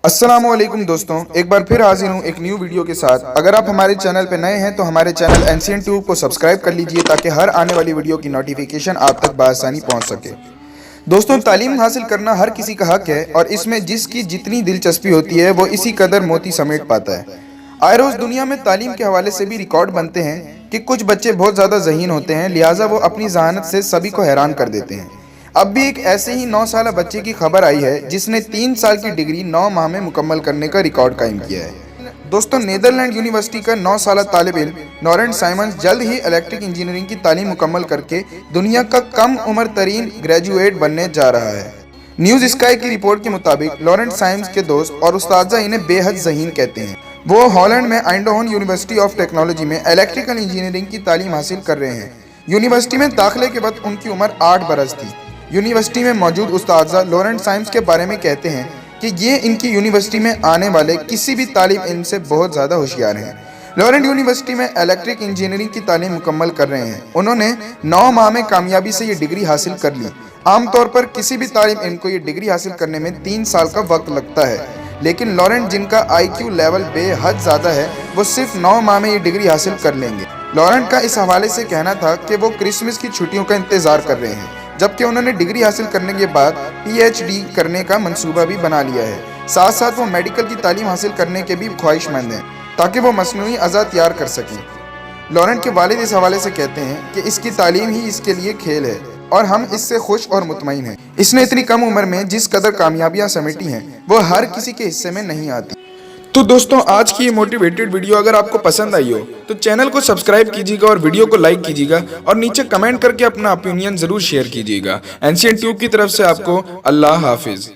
अस्सलामुअलैकुम दोस्तों, एक बार फिर हाजिर हूँ एक न्यू वीडियो के साथ। अगर आप हमारे चैनल पे नए हैं तो हमारे चैनल एनसीएन ट्यूब को सब्सक्राइब कर लीजिए ताकि हर आने वाली वीडियो की नोटिफिकेशन आप तक बआसानी पहुँच सके। दोस्तों, तालीम हासिल करना हर किसी का हक है और इसमें जिसकी जितनी दिलचस्पी होती है वो इसी कदर मोती समेट पाता है। आए रोज दुनिया में तालीम के हवाले से भी रिकॉर्ड बनते हैं कि कुछ बच्चे बहुत ज़्यादा ज़हीन होते हैं, लिहाजा वो अपनी जहानत से सभी को हैरान कर देते हैं। अब भी एक ऐसे ही 9 साल बच्चे की खबर आई है जिसने 3 साल की डिग्री 9 माह में मुकम्मल करने का रिकॉर्ड कायम किया है। दोस्तों, नीदरलैंड यूनिवर्सिटी का 9 साल तालिब इल्म लॉरेंट साइमंस जल्द ही इलेक्ट्रिक इंजीनियरिंग की तालीम मुकम्मल करके दुनिया का कम उम्र तरीन ग्रेजुएट बनने जा रहा है। न्यूज़ स्काई की रिपोर्ट के मुताबिक लॉरेंट साइमंस के दोस्त और उस्ताद इन्हें बेहद ज़हीन कहते हैं। वो हॉलैंड में आइंडहोवन यूनिवर्सिटी ऑफ टेक्नोलॉजी में इलेक्ट्रिकल इंजीनियरिंग की तालीम हासिल कर रहे हैं। यूनिवर्सिटी में दाखिले के बाद उनकी उम्र 8 बरस थी। यूनिवर्सिटी में मौजूद उस्ताद लॉरेंट साइमंस के बारे में कहते हैं कि ये इनकी यूनिवर्सिटी में आने वाले किसी भी तालिब इल्म से बहुत ज़्यादा होशियार हैं। लॉरेंट यूनिवर्सिटी में इलेक्ट्रिक इंजीनियरिंग की तालीम मुकम्मल कर रहे हैं। उन्होंने 9 माह में कामयाबी से ये डिग्री हासिल कर ली। आमतौर पर किसी भी तालिब इल्म को ये डिग्री हासिल करने में 3 साल का वक्त लगता है, लेकिन लॉरेंट, जिनका IQ लेवल बेहद ज़्यादा है, वो सिर्फ 9 माह में ये डिग्री हासिल कर लेंगे। लॉरेंट का इस हवाले से कहना था कि वो क्रिसमस की छुट्टियों का इंतज़ार कर रहे हैं, जबकि उन्होंने डिग्री हासिल करने के बाद PhD करने का मंसूबा भी बना लिया है। साथ साथ वो मेडिकल की तालीम हासिल करने के भी ख्वाहिशमंद हैं ताकि वो मसनूई अज़ा तैयार कर सकें। लॉरेंट के वालिद इस हवाले से कहते हैं कि इसकी तालीम ही इसके लिए खेल है और हम इससे खुश और मुतमईन हैं। इसने इतनी कम उम्र में जिस कदर कामयाबियां समेटी हैं वो हर किसी के हिस्से में नहीं आती। तो दोस्तों, आज की ये मोटिवेटेड वीडियो अगर आपको पसंद आई हो तो चैनल को सब्सक्राइब कीजिएगा और वीडियो को लाइक कीजिएगा और नीचे कमेंट करके अपना ओपिनियन जरूर शेयर कीजिएगा। एनसीएन ट्यूब की तरफ से आपको अल्लाह हाफिज।